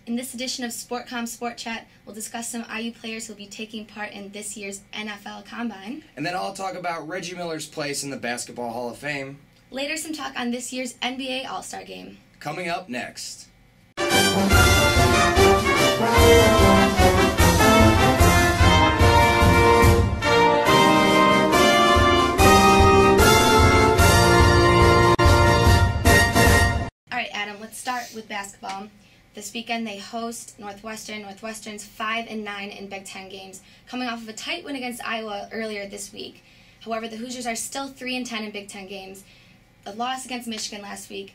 In this edition of SportCom SportChat, we'll discuss some IU players who will be taking part in this year's NFL Combine. And then I'll talk about Reggie Miller's place in the Basketball Hall of Fame. Later, some talk on this year's NBA All-Star Game. Coming up next. All right, Adam, let's start with basketball. This weekend they host Northwestern. Northwestern's 5-9 in Big Ten games, coming off of a tight win against Iowa earlier this week. However, the Hoosiers are still 3-10 in Big Ten games. The loss against Michigan last week,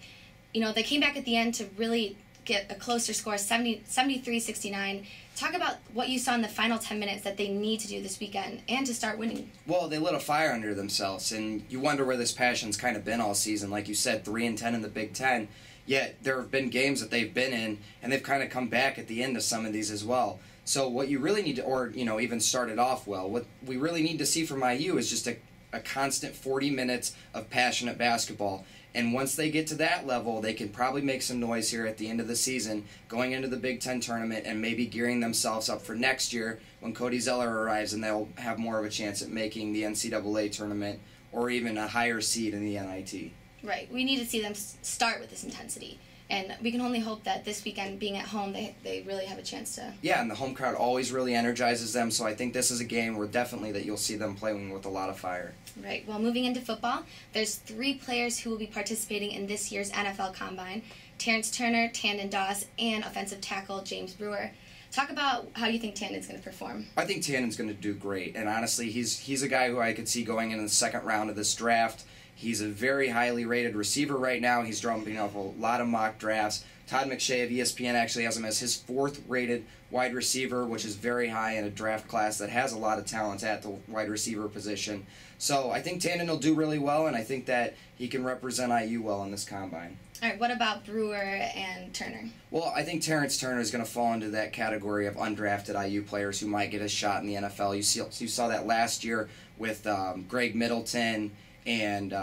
they came back at the end to really get a closer score, 73-69. Talk about what you saw in the final 10 minutes that they need to do this weekend and to start winning. Well, they lit a fire under themselves, and you wonder where this passion's kind of been all season. Like you said, 3-10 in the Big Ten. Yet there have been games that they've been in, and they've kind of come back at the end of some of these as well. So what you really need to, or even started off well, what we really need to see from IU is just a constant 40 minutes of passionate basketball. And once they get to that level, they can probably make some noise here at the end of the season, going into the Big Ten tournament and maybe gearing themselves up for next year when Cody Zeller arrives, and they'll have more of a chance at making the NCAA tournament or even a higher seed in the NIT. Right. We need to see them start with this intensity. And we can only hope that this weekend, being at home, they really have a chance to... Yeah, and the home crowd always really energizes them, so I think this is a game where definitely that you'll see them playing with a lot of fire. Right. Well, moving into football, there's 3 players who will be participating in this year's NFL Combine: Terrence Turner, Tandon Doss, and offensive tackle James Brewer. Talk about how you think Tandon's going to perform. I think Tandon's going to do great, and honestly, he's a guy who I could see going in the second round of this draft. He's a very highly rated receiver right now. He's jumping off a lot of mock drafts. Todd McShay of ESPN actually has him as his 4th rated wide receiver, which is very high in a draft class that has a lot of talent at the wide receiver position. So I think Tandon will do really well, and I think that he can represent IU well in this combine. All right, what about Brewer and Turner? Well, I think Terrence Turner is going to fall into that category of undrafted IU players who might get a shot in the NFL. You saw that last year with Greg Middleton and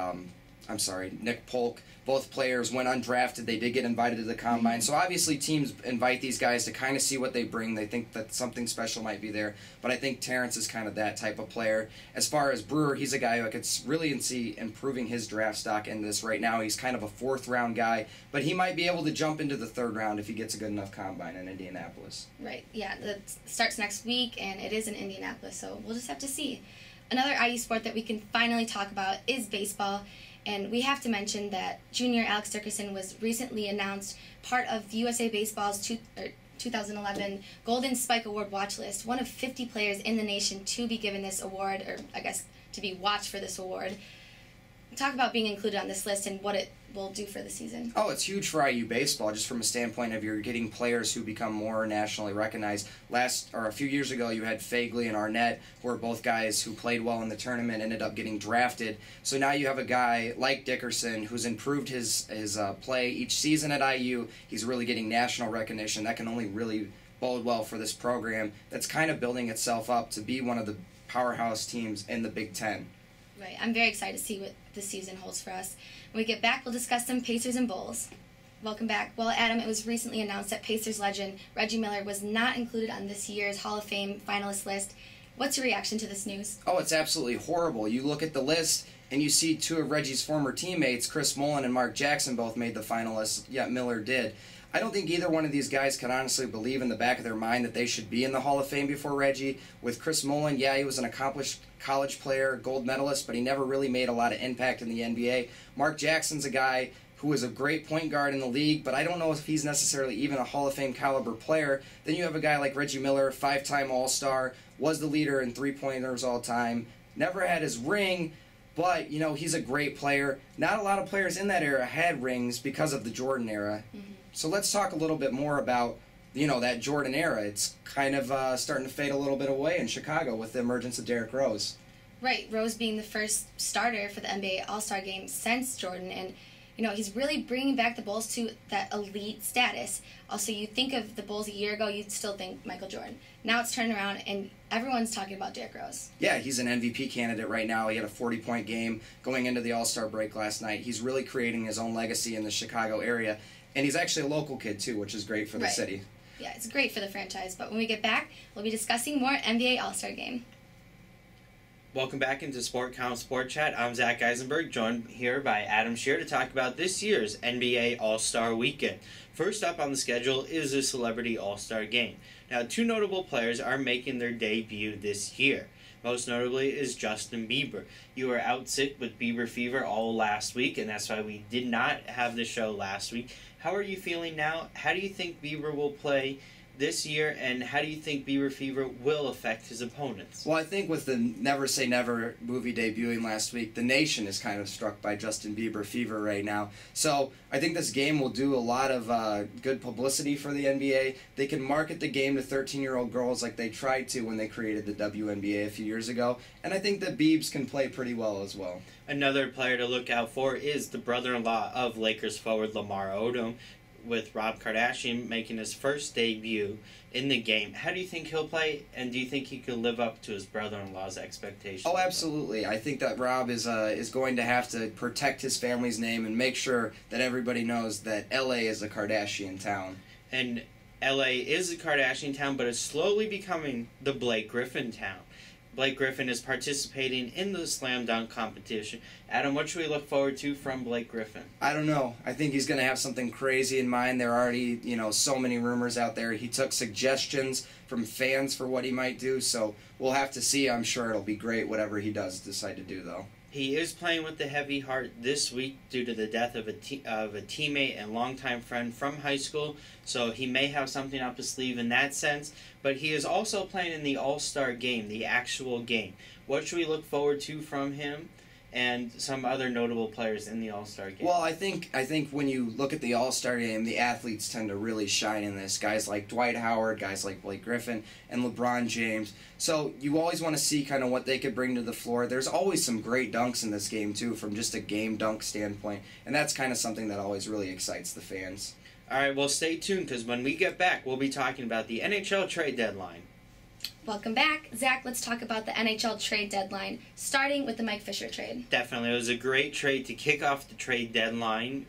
Nick Polk. Both players went undrafted. They did get invited to the Combine. So obviously teams invite these guys to kind of see what they bring. They think that something special might be there. But I think Terrence is kind of that type of player. As far as Brewer, he's a guy who I could really see improving his draft stock in this right now. He's kind of a 4th-round guy. But he might be able to jump into the 3rd round if he gets a good enough Combine in Indianapolis. Right, yeah. That starts next week, and it is in Indianapolis. So we'll just have to see. Another IU sport that we can finally talk about is baseball, and we have to mention that junior Alex Dickerson was recently announced part of USA Baseball's 2011 Golden Spike Award watch list, one of 50 players in the nation to be given this award, or I guess to be watched for this award. Talk about being included on this list and what it will do for the season. Oh, it's huge for IU baseball, just from a standpoint of you're getting players who become more nationally recognized. A few years ago, you had Fagley and Arnett, who are both guys who played well in the tournament, ended up getting drafted. So now you have a guy like Dickerson who's improved his play each season at IU. He's really getting national recognition. That can only really bode well for this program that's kind of building itself up to be one of the powerhouse teams in the Big Ten. Right. I'm very excited to see what this season holds for us. When we get back, we'll discuss some Pacers and Bulls. Welcome back. Well, Adam, it was recently announced that Pacers legend Reggie Miller was not included on this year's Hall of Fame finalist list. What's your reaction to this news? Oh, it's absolutely horrible. You look at the list, and you see 2 of Reggie's former teammates, Chris Mullin and Mark Jackson, both made the finalists, yet Miller did. I don't think either one of these guys can honestly believe in the back of their mind that they should be in the Hall of Fame before Reggie. With Chris Mullin, yeah, he was an accomplished college player, gold medalist, but he never really made a lot of impact in the NBA. Mark Jackson's a guy who was a great point guard in the league, but I don't know if he's necessarily even a Hall of Fame caliber player. Then you have a guy like Reggie Miller, 5-time All-Star, was the leader in three-pointers all time, never had his ring, but, he's a great player. Not a lot of players in that era had rings because of the Jordan era. Mm-hmm. So let's talk a little bit more about, that Jordan era. It's kind of starting to fade a little bit away in Chicago with the emergence of Derrick Rose. Right, Rose being the first starter for the NBA All-Star Game since Jordan, and he's really bringing back the Bulls to that elite status. Also, you think of the Bulls a year ago, you'd still think Michael Jordan. Now it's turned around, and everyone's talking about Derrick Rose. Yeah, he's an MVP candidate right now. He had a 40-point game going into the All-Star break last night. He's really creating his own legacy in the Chicago area, and he's actually a local kid, too, which is great for the city. Yeah, it's great for the franchise. But when we get back, we'll be discussing more NBA All-Star Game. Welcome back into SportCom Sport Chat. I'm Zach Eisenberg, joined here by Adam Shear to talk about this year's NBA All-Star Weekend. First up on the schedule is the Celebrity All-Star Game. Now, 2 notable players are making their debut this year. Most notably is Justin Bieber. You were out sick with Bieber fever all last week, and that's why we did not have the show last week. How are you feeling now? How do you think Bieber will play this year, and how do you think Bieber fever will affect his opponents? Well, I think with the Never Say Never movie debuting last week, the nation is kind of struck by Justin Bieber fever right now. So I think this game will do a lot of good publicity for the NBA. They can market the game to 13-year-old girls like they tried to when they created the WNBA a few years ago. And I think that Biebs can play pretty well as well. Another player to look out for is the brother-in-law of Lakers forward Lamar Odom, with Rob Kardashian making his first debut in the game. How do you think he'll play, and do you think he could live up to his brother-in-law's expectations? Oh, absolutely. I think that Rob is going to have to protect his family's name and make sure that everybody knows that L.A. is a Kardashian town. And L.A. is a Kardashian town, but it's slowly becoming the Blake Griffin town. Blake Griffin is participating in the slam dunk competition. Adam, what should we look forward to from Blake Griffin? I don't know. I think he's going to have something crazy in mind. There are already, so many rumors out there. He took suggestions from fans for what he might do, so we'll have to see. I'm sure it'll be great, whatever he does decide to do, though. He is playing with the heavy heart this week due to the death of a teammate and longtime friend from high school, so he may have something up his sleeve in that sense. But he is also playing in the All-Star Game, the actual game. What should we look forward to from him and some other notable players in the All-Star Game? Well, I think when you look at the All-Star Game, the athletes tend to really shine in this. Guys like Dwight Howard, guys like Blake Griffin, and LeBron James. So you always want to see kind of what they could bring to the floor. There's always some great dunks in this game, too, from just a game dunk standpoint. And that's kind of something that always really excites the fans. All right, well, stay tuned, because when we get back, we'll be talking about the NHL trade deadline. Welcome back. Zach, let's talk about the NHL trade deadline, starting with the Mike Fisher trade. Definitely. It was a great trade to kick off the trade deadline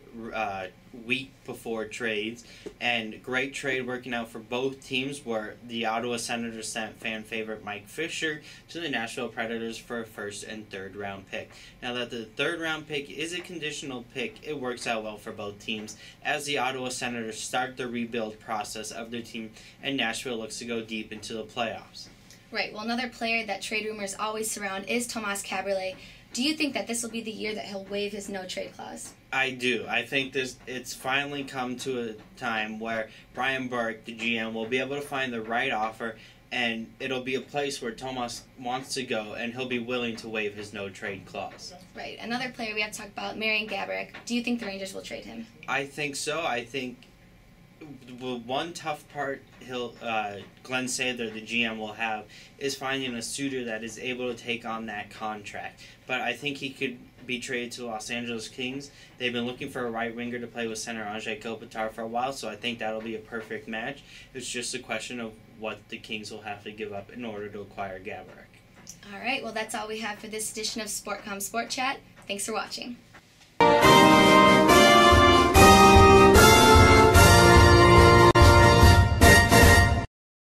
week before trades, and great trade working out for both teams, where the Ottawa Senators sent fan favorite Mike Fisher to the Nashville Predators for a first and third round pick. Now that the third round pick is a conditional pick, it works out well for both teams as the Ottawa Senators start the rebuild process of their team, and Nashville looks to go deep into the playoffs. Right. Well, another player that trade rumors always surround is Tomas Kaberle. Do you think that this will be the year that he'll waive his no-trade clause? I do. I think it's finally come to a time where Brian Burke, the GM, will be able to find the right offer, and it'll be a place where Tomas wants to go, and he'll be willing to waive his no-trade clause. Right. Another player we have to talk about, Marian Gaborik. Do you think the Rangers will trade him? I think so. I think one tough part Glenn Sather, the GM, will have is finding a suitor that is able to take on that contract. But I think he could be traded to the Los Angeles Kings. They've been looking for a right winger to play with center Anze Kopitar for a while, so I think that'll be a perfect match. It's just a question of what the Kings will have to give up in order to acquire Gaborik. All right, well, that's all we have for this edition of SportCom Sport Chat. Thanks for watching.